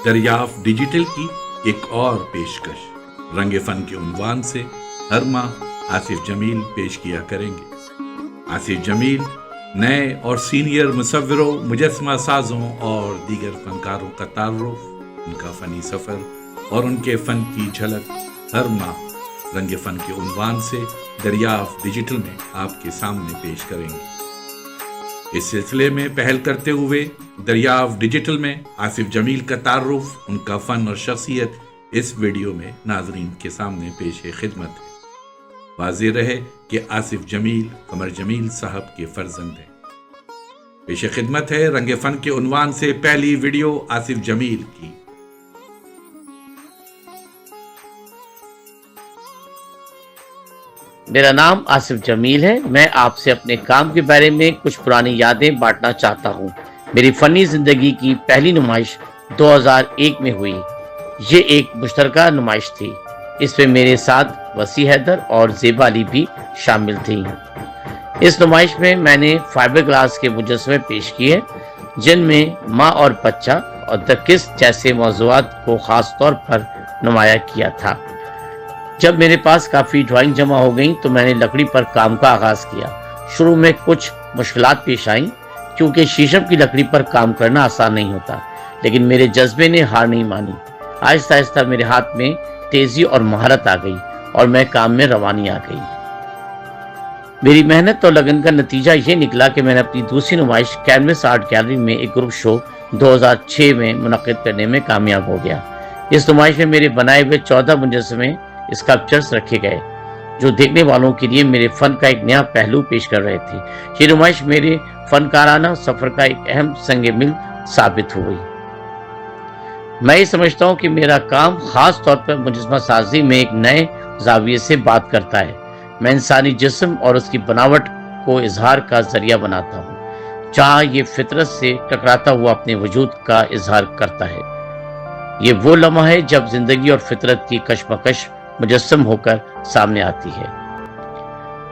दरियाफ्त digital की एक और पेशकश रंग फन के उन्वान से हर माह आसिफ जमील पेश किया करेंगे। आसिफ जमील नए और सीनियर मुसव्विरों, मुजस्समा साजों और दीगर फनकारों का तारुफ, उनका फनी सफ़र और उनके फ़न की झलक हर माह रंग फन के उन्वान से दरियाफ्त डिजिटल में आपके सामने पेश करेंगे। इस सिलसिले में पहल करते हुए दरियाफ्त डिजिटल में आसिफ जमील का तारुफ, उनका फ़न और शख्सियत इस वीडियो में नाजरीन के सामने पेश खिदमत है। वाज़ेह रहे कि आसिफ जमील कमर जमील साहब के फर्जंद हैं। पेश खिदमत है रंग फन के उन्वान से पहली वीडियो आसिफ जमील की। मेरा नाम आसिफ जमील है। मैं आपसे अपने काम के बारे में कुछ पुरानी यादें बांटना चाहता हूँ। मेरी फनी जिंदगी की पहली नुमाइश 2001 में हुई। ये एक मुश्तरका नुमाइश थी। इसमें मेरे साथ वसी हैदर और ज़ेबा अली भी शामिल थी। इस नुमाइश में मैंने फाइबर ग्लास के मुजस्समे पेश किए, जिनमें माँ और बच्चा और द किस जैसे मौज़ूआत को ख़ास तौर पर नुमाया किया था। जब मेरे पास काफ़ी ड्राइंग जमा हो गई तो मैंने लकड़ी पर काम का आगाज़ किया। शुरू में कुछ मुश्किलात पेश आईं, क्योंकि शीशम की लकड़ी पर काम करना आसान नहीं होता, लेकिन मेरे जज्बे ने हार नहीं मानी। आहिस्ता आहिस्ता मेरे हाथ में तेज़ी और महारत आ गई और मैं काम में रवानी आ गई। मेरी मेहनत और लगन का नतीजा ये निकला कि मैंने अपनी दूसरी नुमाइश कैनवस आर्ट गैलरी में एक ग्रुप शो 2006 में मुनक़िद करने में कामयाब हो गया। इस नुमाइश में मेरे बनाए हुए 14 मुजस्समे स्कल्पचर्स रखे गए, जो देखने वालों के लिए मेरे फन का एक नया पहलू पेश कर रहे थे। ये नुमाइश मेरे फनकाराना सफर का एक अहम संग मिल साबित हुई। मैं ये समझता हूँ कि मेरा काम खास तौर पर मुजस्समा साजी में एक नए जाविये से बात करता है। मैं इंसानी जिस्म और उसकी बनावट को इजहार का जरिया बनाता हूँ, जहाँ ये फितरत से टकराता हुआ अपने वजूद का इजहार करता है। ये वो लम्हा है जब जिंदगी और फितरत की कशमकश मुजस्सम होकर सामने आती है।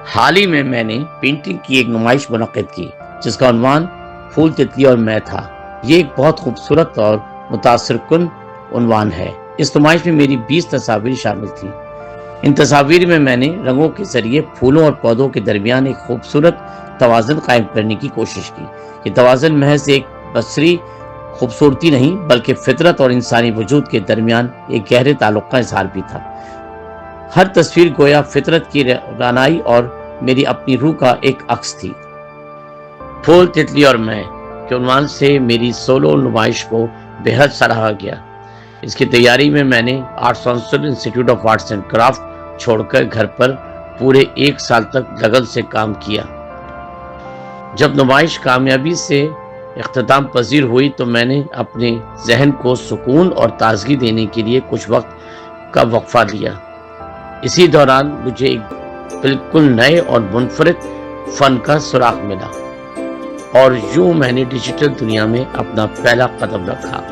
हाल ही में मैंने पेंटिंग की एक नुमाइश मुनक़िद की, जिसका उन्वान फूल तितली और मैं था। ये एक बहुत खूबसूरत और मुतासिरकुन उन्वान है। इस नुमाइश में मेरी 20 तस्वीरें शामिल थी। इन तस्वीर में मैंने रंगों के जरिए फूलों और पौधों के दरमियान एक खूबसूरत तवाज़ुन कायम करने की कोशिश की। ये तवाज़ुन महज एक बसरी खूबसूरती नहीं, बल्कि फितरत और इंसानी वजूद के दरमियान एक गहरे ताल्लुक़ का इजहार भी था। हर तस्वीर गोया फितरत की रानाई और मेरी अपनी रूह का एक अक्स थी। फूल तितली और मैं के उन्वान से मेरी सोलो नुमाइश को बेहद सराहा गया। इसकी तैयारी में मैंने arts council institute of arts and craft छोड़कर घर पर पूरे 1 साल तक लगन से काम किया। जब नुमाइश कामयाबी से इख्तिताम पजीर हुई तो मैंने अपने जहन को सुकून और ताजगी देने के लिए कुछ वक्त का वक्फा लिया। इसी दौरान मुझे एक बिल्कुल नए और मुनफरिद फन का सुराग मिला और यूं मैंने डिजिटल दुनिया में अपना पहला कदम रखा।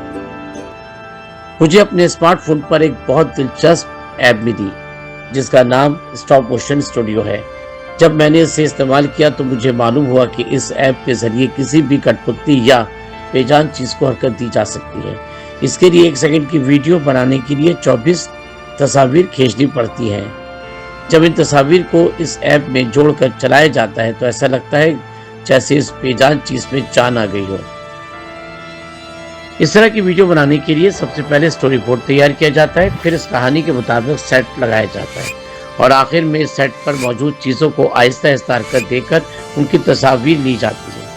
मुझे अपने स्मार्टफोन पर एक बहुत दिलचस्प ऐप मिली, जिसका नाम स्टॉप मोशन स्टूडियो है। जब मैंने इसे इस्तेमाल किया तो मुझे मालूम हुआ कि इस ऐप के जरिए किसी भी कठपुतली या बेजान चीज़ को हरकत दी जा सकती है। इसके लिए 1 सेकंड की वीडियो बनाने के लिए 24 तस्वीर खींचनी पड़ती है। जब इन तस्वीर को इस ऐप में जोड़कर चलाया जाता है तो ऐसा लगता है जैसे इस बेजान चीज़ में जान आ गई हो। इस तरह की वीडियो बनाने के लिए सबसे पहले स्टोरी बोर्ड तैयार किया जाता है, फिर इस कहानी के मुताबिक सेट लगाया जाता है और आखिर में इस सेट पर मौजूद चीज़ों को आहिस्ता आहिस्ता हरकत देकर उनकी तस्वीर ली जाती है।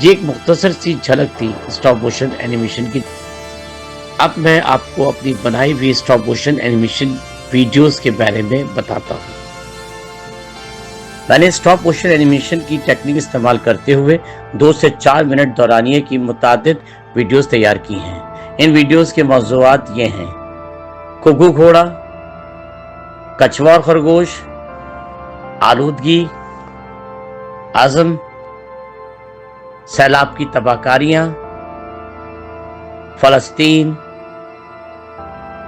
ये एक मुख्तसर सी झलक थी स्टॉप मोशन एनिमेशन की। अब मैं आपको अपनी बनाई हुई स्टॉप मोशन एनिमेशन वीडियोस के बारे में बताता हूँ। मैंने स्टॉप मोशन एनिमेशन की टेक्निक इस्तेमाल करते हुए 2 से 4 मिनट दौरानिए की मुतादिद वीडियोस तैयार की हैं। इन वीडियोस के मौज़ूआत ये हैं: कुकू घोड़ा, कछुआ और खरगोश, आलूदगी, आज़म, सैलाब की तबाहकारियाँ, फ़लस्तीन,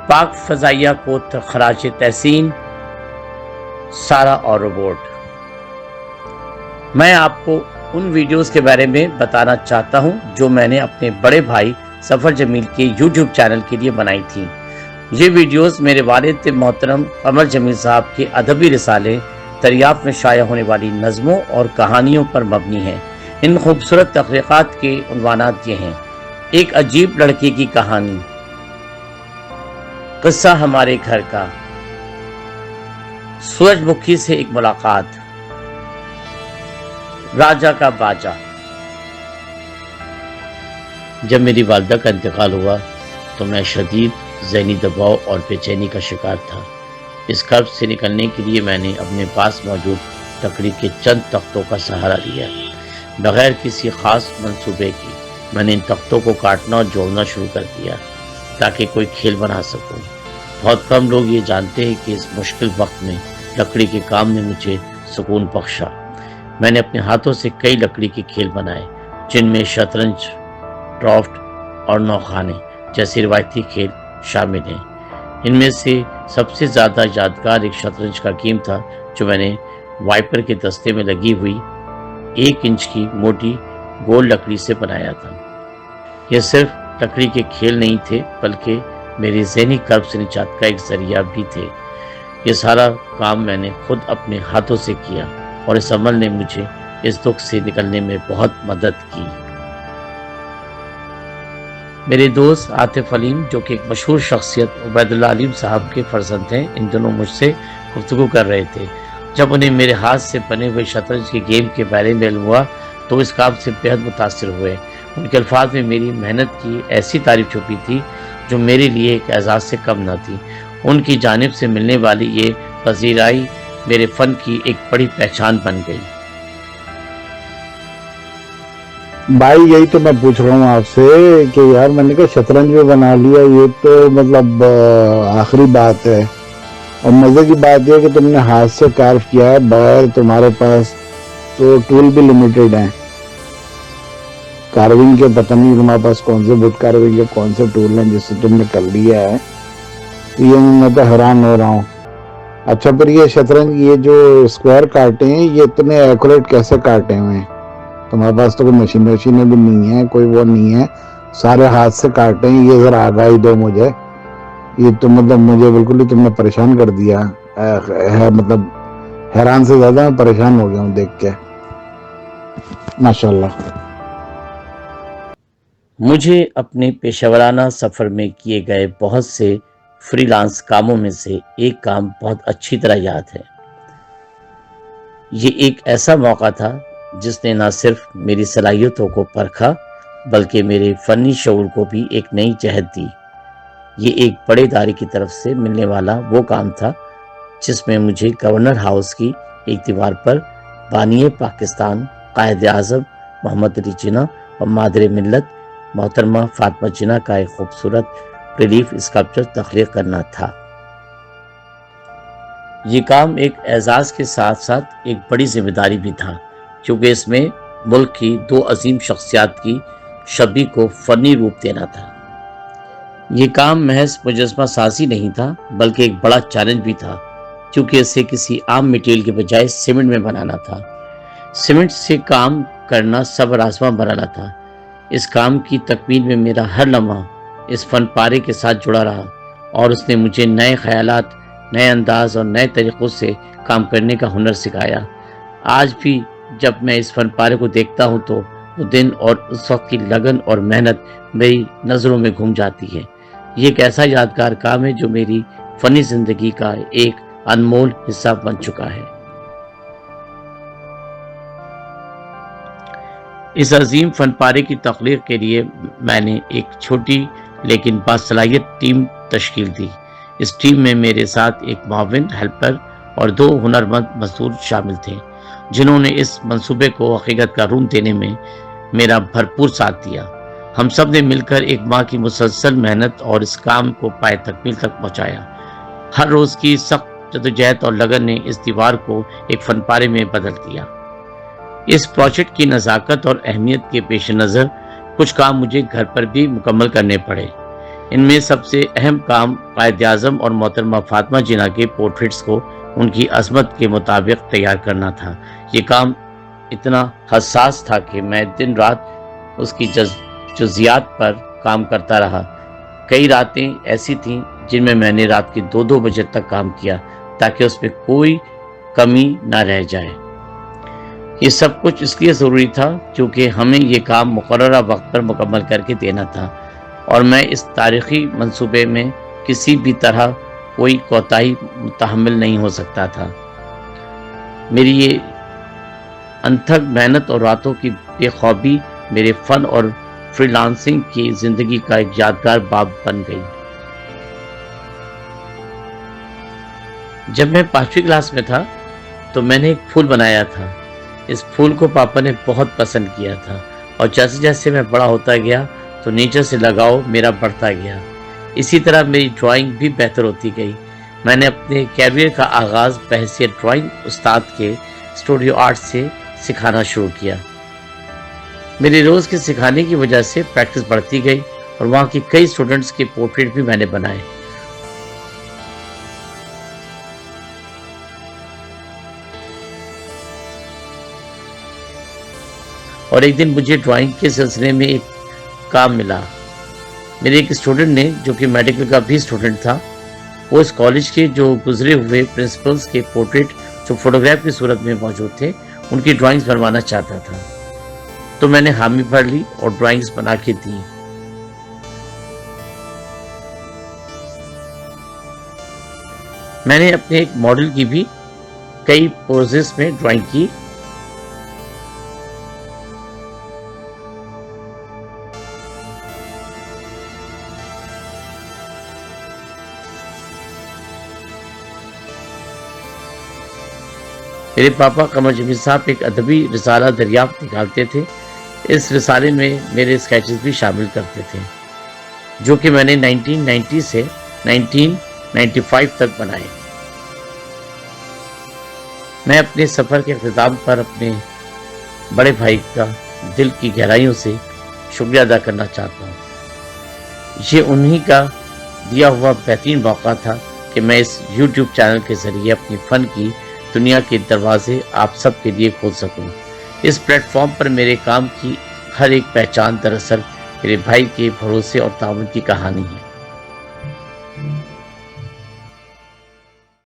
पाक फ़ज़ाइया को खराज तहसीन, सारा और रोबोट। मैं आपको उन वीडियोस के बारे में बताना चाहता हूं जो मैंने अपने बड़े भाई सफ़र जमील के यूट्यूब चैनल के लिए बनाई थी। ये वीडियोस मेरे वालिद मोहतरम कमर जमील साहब के अदबी रिसाले दरियाफ्त में शाया होने वाली नज़मों और कहानियों पर मबनी हैं। इन खूबसूरत तख्लीक़ात के उन्वानात ये हैं: एक अजीब लड़के की कहानी, किस्सा हमारे घर का, सूरजमुखी से एक मुलाकात, राजा का बाजा। जब मेरी वालिदा का इंतकाल हुआ तो मैं शदीद ज़हनी दबाव और बेचैनी का शिकार था। इस कर्ब से निकलने के लिए मैंने अपने पास मौजूद लकड़ी के चंद तख्तों का सहारा लिया। बगैर किसी ख़ास मंसूबे के मैंने इन तख्तों को काटना और जोड़ना शुरू कर दिया ताकि कोई खेल बना सकूं। बहुत कम लोग ये जानते हैं कि इस मुश्किल वक्त में लकड़ी के काम ने मुझे सुकून बख्शा। मैंने अपने हाथों से कई लकड़ी के खेल बनाए, जिनमें शतरंज, ड्राफ्ट और नौखाने जैसे रिवायती खेल शामिल हैं। इनमें से सबसे ज़्यादा यादगार एक शतरंज का गेम था जो मैंने वाइपर के दस्ते में लगी हुई 1 इंच की मोटी गोल लकड़ी से बनाया था। यह सिर्फ लकड़ी के खेल नहीं थे बल्कि मेरी ज़हनी कर्ब से निजात का एक ज़रिया भी थे। ये सारा काम मैंने खुद अपने हाथों से किया और इस अमल ने मुझे इस दुख से निकलने में बहुत मदद की। मेरे दोस्त आतिफ अलीम, जो कि एक मशहूर शख्सियत उबैदुल्लाह अलीम साहब के फर्जंद हैं, इन दोनों मुझसे गुफ्तगू कर रहे थे। जब उन्हें मेरे हाथ से बने हुए शतरंज के गेम के बारे में इल्म हुआ तो इस काम से बेहद मुतासिर हुए। उनके अल्फाज में मेरी मेहनत की ऐसी तारीफ छुपी थी जो मेरे लिए एक एजाज़ से कम न थी। उनकी जानिब से मिलने वाली ये पजीराई मेरे फ़न की एक बड़ी पहचान बन गई। भाई यही तो मैं पूछ रहा हूँ आपसे कि यार मैंने कहा शतरंज भी बना लिया, ये तो मतलब आखिरी बात है। और मज़े की बात यह है कि तुमने हाथ से कार्व किया है, बगैर तुम्हारे पास तो टूल भी लिमिटेड हैं कार्विंग के। पता नहीं तुम्हारे पास कौन से वुड कार्विंग के कौन से टूल हैं जिससे तुमने कर लिया है, ये मैं तो हैरान हो रहा हूँ। अच्छा, फिर ये शतरंज, ये जो स्क्वायर काटे हैं, ये इतने एक्यूरेट कैसे काटे हुए हैं? तुम्हारे पास तो कोई मशीनें भी नहीं है, कोई वो नहीं है, सारे हाथ से काटे हैं। ये जरा आगाही दो मुझे, ये तो मतलब मुझे बिल्कुल ही तुमने परेशान कर दिया है। मतलब हैरान से ज्यादा मैं परेशान हो गया हूँ देख के, माशाल्लाह। मुझे अपने पेशेवराना सफ़र में किए गए बहुत से फ्रीलांस कामों में से एक काम बहुत अच्छी तरह याद है। ये एक ऐसा मौका था जिसने न सिर्फ मेरी सलाहियतों को परखा बल्कि मेरे फ़नी शऊर को भी एक नई जहत दी। ये एक बड़े इदारे की तरफ से मिलने वाला वो काम था जिसमें मुझे गवर्नर हाउस की एक दीवार पर बानिए पाकिस्तान कायद आज़म मोहम्मद अली जिन्ना और मादरे मिल्लत मोहतरमा फातिमा जिन्ना का एक खूबसूरत रिलीफ स्कल्पचर तख्लीक करना था। ये काम एक एजाज़ के साथ साथ एक बड़ी जिम्मेदारी भी था, क्योंकि इसमें मुल्क की 2 अजीम शख्सियात की शबी को फ़नी रूप देना था। ये काम महज मुजस्मा साजी नहीं था बल्कि एक बड़ा चैलेंज भी था, क्योंकि इसे किसी आम मटेरियल के बजाय सीमेंट में बनाना था। सीमेंट से काम करना सब्र आज़मा बनाना था। इस काम की तकमील में मेरा हर लम्हा इस फन पारे के साथ जुड़ा रहा और उसने मुझे नए ख्यालात, नए अंदाज और नए तरीक़ों से काम करने का हुनर सिखाया। आज भी जब मैं इस फन पारे को देखता हूँ तो वो दिन और उस वक्त की लगन और मेहनत मेरी नज़रों में घूम जाती है। ये एक ऐसा यादगार काम है जो मेरी फ़नी ज़िंदगी का एक अनमोल हिस्सा बन चुका है। इस अजीम फन पारे की तख्लीक के लिए मैंने एक छोटी लेकिन बासलाहियत टीम तश्कील दी। इस टीम में मेरे साथ एक माविन, हेल्पर और 2 हुनरमंद मजदूर शामिल थे, जिन्होंने इस मंसूबे को हकीकत का रूप देने में मेरा भरपूर साथ दिया। हम सब ने मिलकर एक माह की मुसलसल मेहनत और इस काम को पाए तकमील तक पहुँचाया। हर रोज़ की सख्त जदोजहद और लगन ने इस दीवार को एक फनपारे में बदल दिया। इस प्रोजेक्ट की नज़ाकत और अहमियत के पेश नज़र कुछ काम मुझे घर पर भी मुकम्मल करने पड़े। इनमें सबसे अहम काम कायद आज़म और मोहतरमा फातिमा जिन्ना के पोर्ट्रेट्स को उनकी अज़मत के मुताबिक तैयार करना था। ये काम इतना हसास था कि मैं दिन रात उसकी جزیات پر کام کرتا رہا۔ کئی راتیں ایسی تھیں جن میں نے رات کے 2-2 بجے تک کام کیا تاکہ اس میں کوئی کمی نہ رہ جائے۔ یہ سب کچھ اس لیے ضروری تھا کیونکہ ہمیں یہ کام مقررہ وقت پر مکمل کر کے دینا تھا اور میں اس تاریخی منصوبے میں کسی بھی طرح کوئی کوتاہی متحمل نہیں ہو سکتا تھا۔ میری یہ انتھک محنت اور راتوں کی بے خوابی میرے فن اور فری لانسنگ کی زندگی کا ایک یادگار باب بن گئی۔ جب میں 5ویں کلاس میں تھا تو میں نے ایک پھول بنایا تھا۔ اس پھول کو پاپا نے بہت پسند کیا تھا اور جیسے جیسے میں بڑا ہوتا گیا تو نیچر سے لگاؤ میرا بڑھتا گیا۔ اسی طرح میری ڈرائنگ بھی بہتر ہوتی گئی۔ میں نے اپنے کیریئر کا آغاز بحیثیت ڈرائنگ استاد کے اسٹوڈیو آرٹ سے سکھانا شروع کیا۔ میرے روز کے سکھانے کی وجہ سے پریکٹس بڑھتی گئی اور وہاں کے کئی اسٹوڈنٹس کے پورٹریٹ بھی میں نے بنائے۔ اور ایک دن مجھے ڈرائنگ کے سلسلے میں ایک کام ملا۔ میرے ایک اسٹوڈنٹ نے جو کہ میڈیکل کا بھی اسٹوڈنٹ تھا، وہ اس کالج کے جو گزرے ہوئے پرنسپلز کے پورٹریٹ جو فوٹوگراف کی صورت میں موجود تھے ان کی ڈرائنگز بنوانا چاہتا تھا، تو میں نے حامی بھر لی اور ڈرائنگز بنا کے دی۔ میں نے اپنے ایک ماڈل کی بھی کئی پوزز میں ڈرائنگ کی۔ میرے پاپا قمر جمیل صاحب ایک ادبی رسالہ دریافت نکالتے تھے۔ اس رسالے میں میرے اسکیچز بھی شامل کرتے تھے جو کہ میں نے 1990 سے 1995 تک بنائے۔ میں اپنے سفر کے اختتام پر اپنے بڑے بھائی کا دل کی گہرائیوں سے شکریہ ادا کرنا چاہتا ہوں۔ یہ انہی کا دیا ہوا بہترین موقع تھا کہ میں اس یوٹیوب چینل کے ذریعے اپنی فن کی دنیا کے دروازے آپ سب کے لیے کھول سکوں۔ اس پلیٹ فارم پر میرے کام کی ہر ایک پہچان دراصل میرے بھائی کے بھروسے اور تعاون کی کہانی ہے۔